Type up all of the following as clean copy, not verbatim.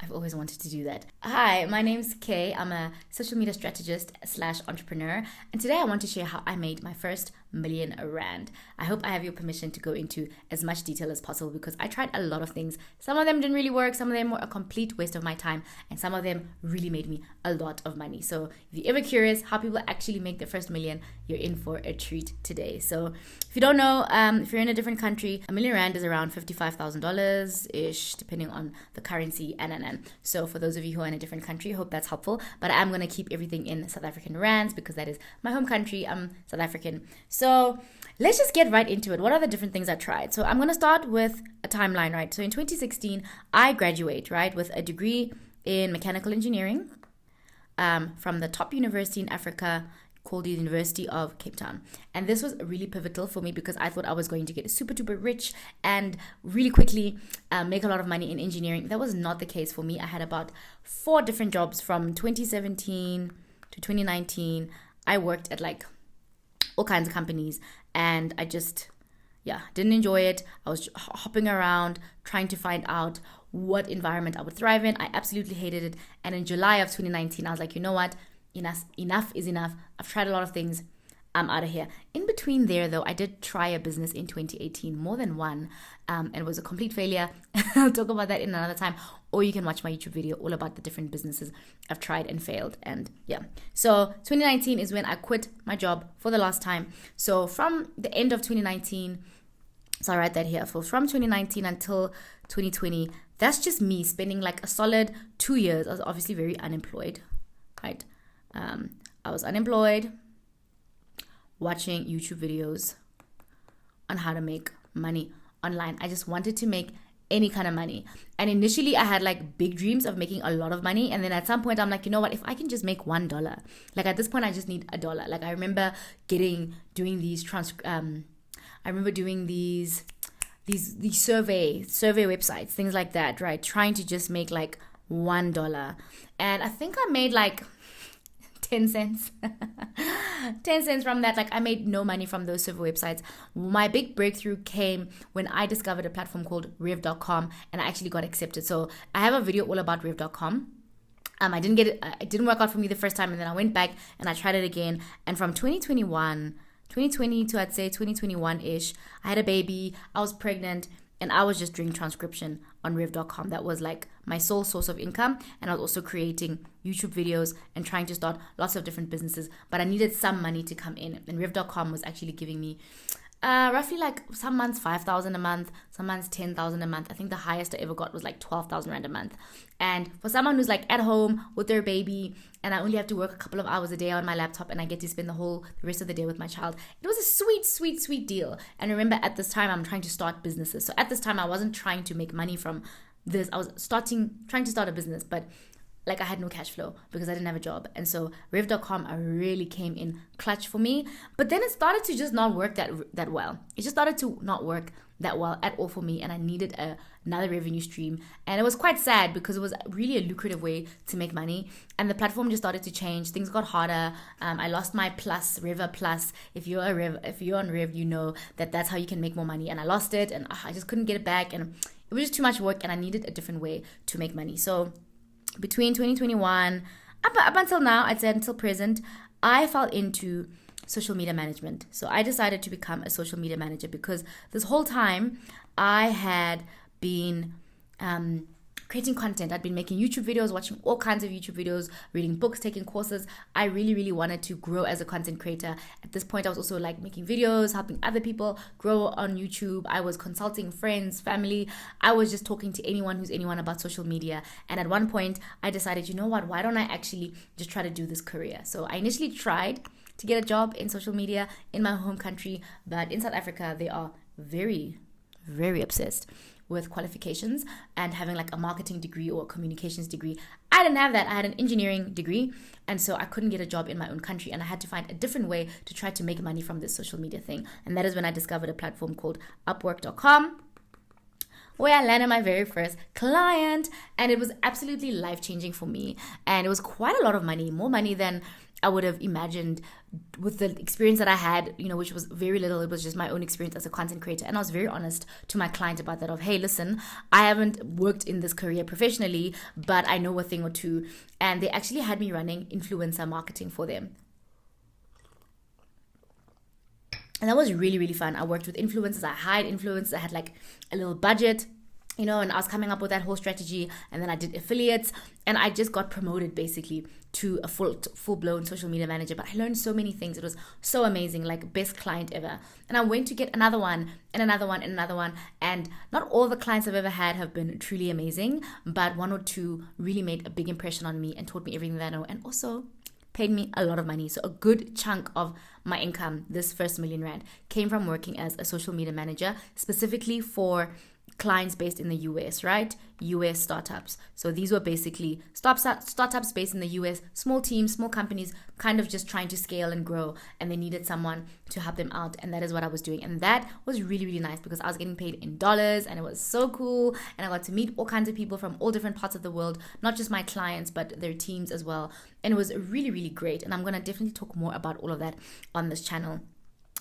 I've always wanted to do that. Hi, my name's Kay. I'm a social media strategist / entrepreneur, and today I want to share how I made my first R1,000,000. I hope I have your permission to go into as much detail as possible because I tried a lot of things. Some of them didn't really work, some of them were a complete waste of my time, and some of them really made me a lot of money. So if you're ever curious how people actually make their first million, you're in for a treat today. So if you don't know, if you're in a different country, R1,000,000 is around $55,000-ish, depending on the currency and. So for those of you who are in a different country, I hope that's helpful. But I'm going to keep everything in South African rands because that is my home country. I'm South African. So let's just get right into it. What are the different things I tried? So I'm going to start with a timeline, right? So in 2016, I graduate, right, with a degree in mechanical engineering from the top university in Africa called the University of Cape Town. And this was really pivotal for me because I thought I was going to get super duper rich and really quickly make a lot of money in engineering. That was not the case for me. I had about 4 different jobs from 2017 to 2019. I worked at like all kinds of companies and I just, didn't enjoy it. I was hopping around trying to find out what environment I would thrive in. I absolutely hated it. And in July of 2019, I was like, you know what? Enough is enough. I've tried a lot of things. I'm out of here. In between there, though, I did try a business in 2018, more than one, and it was a complete failure. I'll talk about that in another time. Or you can watch my YouTube video all about the different businesses I've tried and failed. And so 2019 is when I quit my job for the last time. So from the end of 2019, so I write that here. So from 2019 until 2020, that's just me spending like a solid 2 years. I was obviously very unemployed, right? I was unemployed, watching YouTube videos on how to make money online. I just wanted to make any kind of money. And initially I had like big dreams of making a lot of money. And then at some point I'm like, you know what, if I can just make $1, like at this point I just need $1. Like I remember doing these survey websites, things like that, right? Trying to just make like $1. And I think I made like 10 cents 10 cents from that. Like I made no money from those server websites. My big breakthrough came when I discovered a platform called Revcom and I actually got accepted. So I have a video all about Revcom. I didn't get it. It didn't work out for me the first time, and then I went back and I tried it again. And from 2020 to I'd say 2021-ish, I had a baby, I was pregnant, and I was just doing transcription on Rev.com. That was like my sole source of income. And I was also creating YouTube videos and trying to start lots of different businesses. But I needed some money to come in. And Rev.com was actually giving me roughly like some months 5,000 a month, some months 10,000 a month. I think the highest I ever got was like 12,000 Rand a month. And for someone who's like at home with their baby and I only have to work a couple of hours a day on my laptop and I get to spend the rest of the day with my child, it was a sweet deal. And remember, at this time I'm trying to start businesses. So at this time I wasn't trying to make money from this. I was trying to start a business, but like I had no cash flow because I didn't have a job. And so Rev.com really came in clutch for me. But then it started to just not work that well. It just started to not work that well at all for me. And I needed another revenue stream. And it was quite sad because it was really a lucrative way to make money. And the platform just started to change. Things got harder. I lost my plus, Reva Plus. If you're on Rev, you know that's how you can make more money. And I lost it and I just couldn't get it back. And it was just too much work and I needed a different way to make money. So between 2021 up until now, I'd say until present, I fell into social media management. So I decided to become a social media manager because this whole time I had been creating content. I'd been making YouTube videos, watching all kinds of YouTube videos, reading books, taking courses. I really wanted to grow as a content creator. At this point, I was also like making videos, helping other people grow on YouTube. I was consulting friends, family. I was just talking to anyone about social media. And at one point, I decided, you know what, why don't I actually just try to do this career? So I initially tried to get a job in social media in my home country, but in South Africa, they are very obsessed with qualifications and having like a marketing degree or a communications degree. I didn't have that. I had an engineering degree, and so I couldn't get a job in my own country, and I had to find a different way to try to make money from this social media thing. And that is when I discovered a platform called Upwork.com, where I landed my very first client, and it was absolutely life-changing for me. And it was quite a lot of money, more money than I would have imagined with the experience that I had, which was very little. It was just my own experience as a content creator. And I was very honest to my client about that of, hey, listen, I haven't worked in this career professionally, but I know a thing or two. And they actually had me running influencer marketing for them. And that was really, really fun. I worked with influencers. I hired influencers. I had like a little budget, and I was coming up with that whole strategy. And then I did affiliates, and I just got promoted basically to a full-blown social media manager. But I learned so many things. It was so amazing, like best client ever. And I went to get another one and another one and another one. And not all the clients I've ever had have been truly amazing, but one or two really made a big impression on me and taught me everything that I know. And also paid me a lot of money. So a good chunk of my income, this first #1,000,000 came from working as a social media manager, specifically for clients based in the US, right? US startups. So these were basically startups based in the US, small teams, small companies, kind of just trying to scale and grow, and they needed someone to help them out. And that is what I was doing. And that was really, really nice because I was getting paid in dollars, and it was so cool. And I got to meet all kinds of people from all different parts of the world, not just my clients, but their teams as well. And it was really, really great. And I'm going to definitely talk more about all of that on this channel,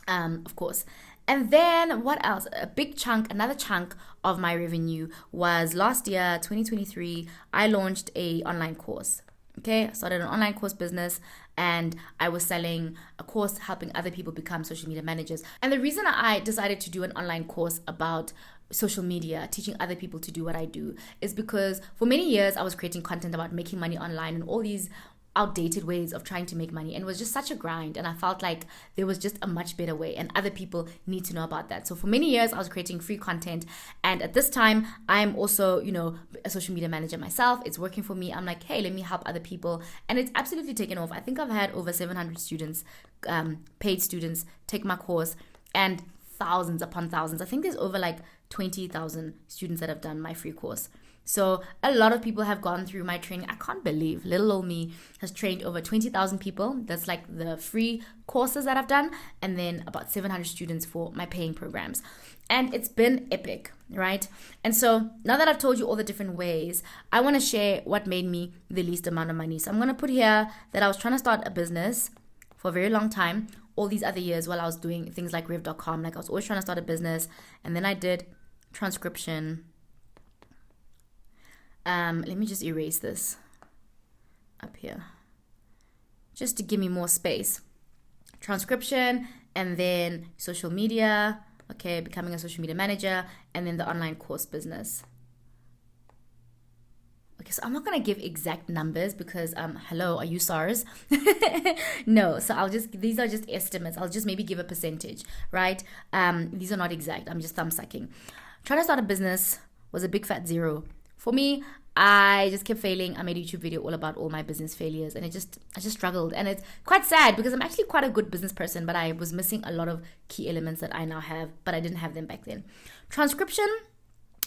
of course. And then what else? Another chunk of my revenue was last year, 2023, I launched a online course. Okay, I started an online course business, and I was selling a course helping other people become social media managers. And the reason I decided to do an online course about social media, teaching other people to do what I do, is because for many years I was creating content about making money online and all these outdated ways of trying to make money, and it was just such a grind, and I felt like there was just a much better way, and other people need to know about that. So for many years I was creating free content, and at this time I'm also a social media manager myself. It's working for me. I'm like, hey, let me help other people, and it's absolutely taken off. I think I've had over 700 students, paid students, take my course, and thousands upon thousands. I think there's over like 20,000 students that have done my free course. So a lot of people have gone through my training. I can't believe little old me has trained over 20,000 people. That's like the free courses that I've done, and then about 700 students for my paying programs. And it's been epic, right? And so now that I've told you all the different ways, I want to share what made me the least amount of money. So I'm going to put here that I was trying to start a business for a very long time, all these other years while I was doing things like Revcom. Like I was always trying to start a business, and then I did transcription. Let me just erase this up here just to give me more space. Transcription, and then social media, okay, becoming a social media manager, and then the online course business. Okay, so I'm not going to give exact numbers because, hello, are you SARS? No, so these are just estimates. I'll just maybe give a percentage, right? These are not exact. I'm just thumb sucking. Trying to start a business was a big fat zero. For me, I just kept failing. I made a YouTube video all about all my business failures, and I just struggled. And it's quite sad because I'm actually quite a good business person, but I was missing a lot of key elements that I now have, but I didn't have them back then. Transcription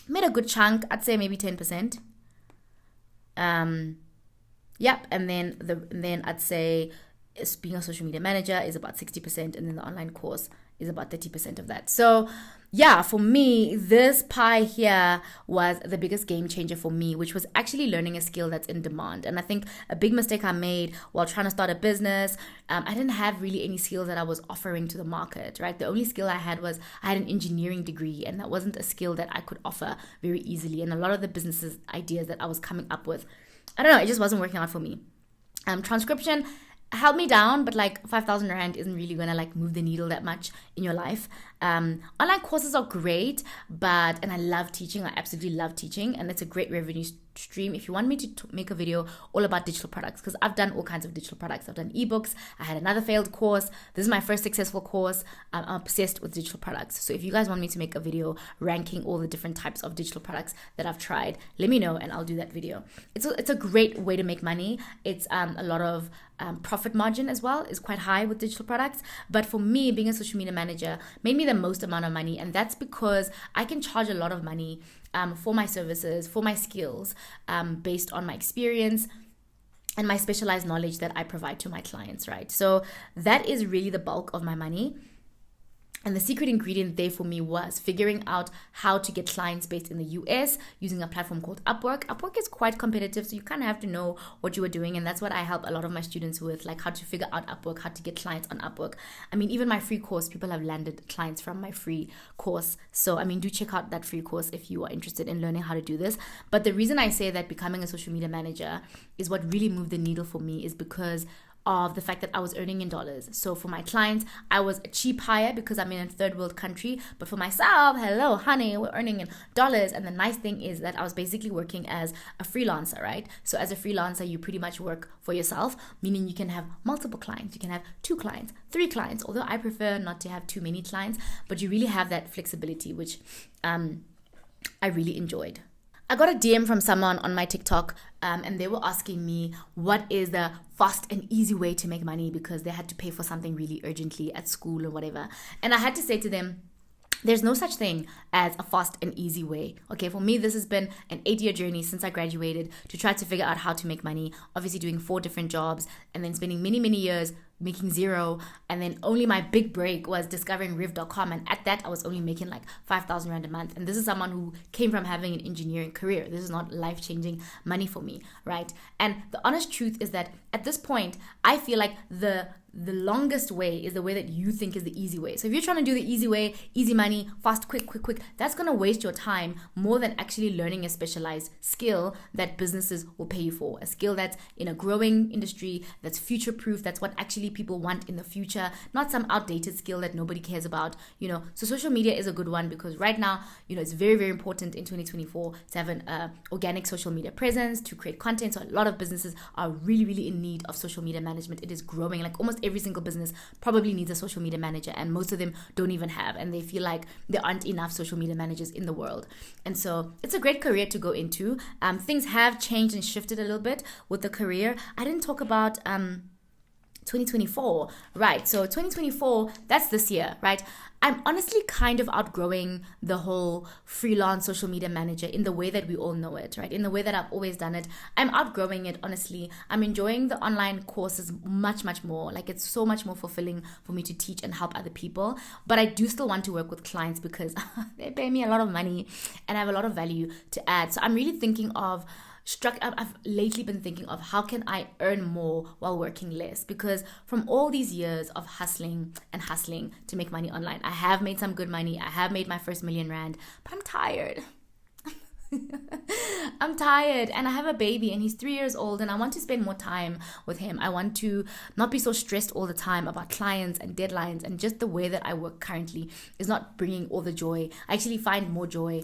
made a good chunk. I'd say maybe 10%. Yep. And then I'd say being a social media manager is about 60%, and then the online course is about 30% of that. So yeah, for me, this pie here was the biggest game changer for me, which was actually learning a skill that's in demand. And I think a big mistake I made while trying to start a business, I didn't have really any skills that I was offering to the market, right? The only skill I had was I had an engineering degree, and that wasn't a skill that I could offer very easily. And a lot of the business ideas that I was coming up with, I don't know, it just wasn't working out for me. Transcription held me down, but like 5,000 Rand isn't really gonna like move the needle that much in your life. Online courses are great, and I love teaching. I absolutely love teaching, and it's a great revenue stream. If you want me to make a video all about digital products, because I've done all kinds of digital products. I've done ebooks. I had another failed course. This is my first successful course. I'm obsessed with digital products. So if you guys want me to make a video ranking all the different types of digital products that I've tried, let me know and I'll do that video. It's a great way to make money. It's a lot of profit margin as well is quite high with digital products. But for me, being a social media manager made me the most amount of money, and that's because I can charge a lot of money for my services, for my skills, based on my experience and my specialized knowledge that I provide to my clients, right? So that is really the bulk of my money. And the secret ingredient there for me was figuring out how to get clients based in the US using a platform called Upwork. Upwork is quite competitive, so you kind of have to know what you are doing. And that's what I help a lot of my students with, like how to figure out Upwork, how to get clients on Upwork. I mean, even my free course, people have landed clients from my free course. So, I mean, do check out that free course if you are interested in learning how to do this. But the reason I say that becoming a social media manager is what really moved the needle for me is because of the fact that I was earning in dollars. So for my clients, I was a cheap hire because I'm in a third world country. But for myself, hello, honey, we're earning in dollars. And the nice thing is that I was basically working as a freelancer, right? So as a freelancer, you pretty much work for yourself, meaning you can have multiple clients. You can have 2 clients, 3 clients, although I prefer not to have too many clients, but you really have that flexibility, which I really enjoyed. I got a DM from someone on my TikTok and they were asking me what is the fast and easy way to make money because they had to pay for something really urgently at school or whatever. And I had to say to them, there's no such thing as a fast and easy way. Okay, for me, this has been an 8-year journey since I graduated to try to figure out how to make money, obviously doing 4 different jobs and then spending many, many years making 0. And then only my big break was discovering Revcom. And at that, I was only making like 5,000 Rand a month. And this is someone who came from having an engineering career. This is not life-changing money for me, right? And the honest truth is that at this point, I feel like the longest way is the way that you think is the easy way. So if you're trying to do the easy way, easy money, fast, quick, that's going to waste your time more than actually learning a specialized skill that businesses will pay you for. A skill that's in a growing industry, that's future-proof, that's what actually people want in the future, not some outdated skill that nobody cares about, you know. So social media is a good one because right now, you know, it's very, very important in 2024 to have an organic social media presence, to create content. So a lot of businesses are really, really in need of social media management. It is growing. Like almost every single business probably needs a social media manager, and most of them don't even have, and they feel like there aren't enough social media managers in the world. And so it's a great career to go into. Things have changed and shifted a little bit with the career. I didn't talk about 2024, right? So 2024, that's this year, right? I'm honestly kind of outgrowing the whole freelance social media manager in the way that we all know it, right? In the way that I've always done it. I'm outgrowing it, honestly. I'm enjoying the online courses much, much more. Like it's so much more fulfilling for me to teach and help other people. But I do still want to work with clients because they pay me a lot of money and I have a lot of value to add. So I'm really thinking of I've lately been thinking of how can I earn more while working less, because from all these years of hustling to make money online, I have made some good money. I have made my first R1,000,000, but I'm tired. I'm tired and I have a baby and he's 3 years old and I want to spend more time with him. I want to not be so stressed all the time about clients and deadlines, and just the way that I work currently is not bringing all the joy. I actually find more joy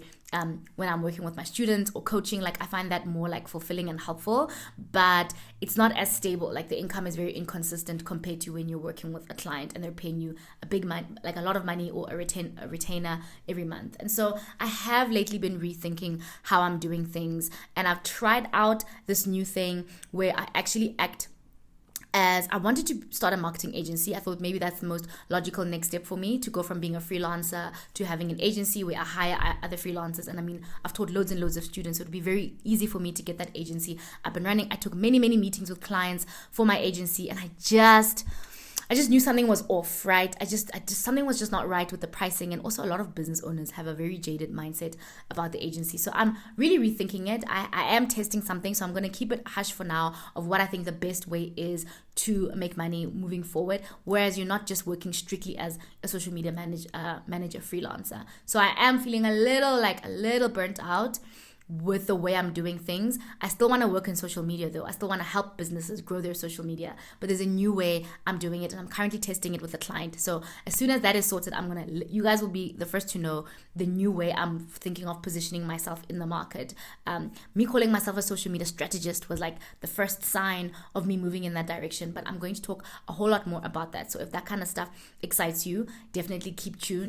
when I'm working with my students or coaching. Like I find that more like fulfilling and helpful, but it's not as stable. Like the income is very inconsistent compared to when you're working with a client and they're paying you a big money, like a lot of money, or a retainer every month. And so I have lately been rethinking how I'm doing things, and I've tried out this new thing where I actually act as I wanted to start a marketing agency. I thought maybe that's the most logical next step for me, to go from being a freelancer to having an agency where I hire other freelancers. And I mean, I've taught loads and loads of students, so it would be very easy for me to get that agency up and running. I took many, many meetings with clients for my agency, and I just knew something was off, right? I just something was just not right with the pricing. And also a lot of business owners have a very jaded mindset about the agency. So I'm really rethinking it. I am testing something, so I'm going to keep it hush for now of what I think the best way is to make money moving forward, whereas you're not just working strictly as a social media manager freelancer. So I am feeling a little burnt out with the way I'm doing things. I still want to work in social media though. I still want to help businesses grow their social media, but there's a new way I'm doing it, and I'm currently testing it with a client. So as soon as that is sorted, you guys will be the first to know the new way I'm thinking of positioning myself in the market. Me calling myself a social media strategist was like the first sign of me moving in that direction, but I'm going to talk a whole lot more about that. So if that kind of stuff excites you, definitely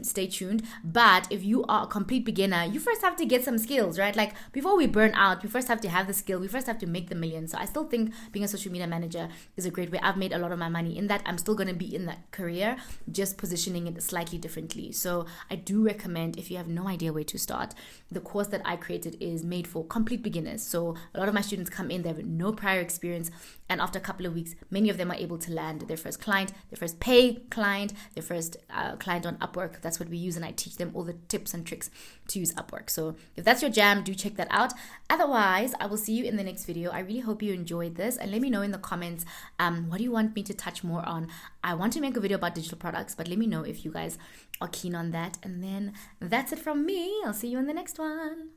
stay tuned. But if you are a complete beginner, you first have to get some skills, right? Like before we burn out, we first have to have the skill. We first have to make the millions. So I still think being a social media manager is a great way. I've made a lot of my money in that. I'm still going to be in that career, just positioning it slightly differently. So I do recommend, if you have no idea where to start, the course that I created is made for complete beginners. So a lot of my students come in, they have no prior experience, and after a couple of weeks, many of them are able to land their first client, their first pay client, their first client on Upwork. That's what we use, and I teach them all the tips and tricks to use Upwork. So if that's your jam, do check that out. Otherwise, I will see you in the next video. I really hope you enjoyed this, and let me know in the comments, what do you want me to touch more on? I want to make a video about digital products, but let me know if you guys are keen on that. And then that's it from me. I'll see you in the next one.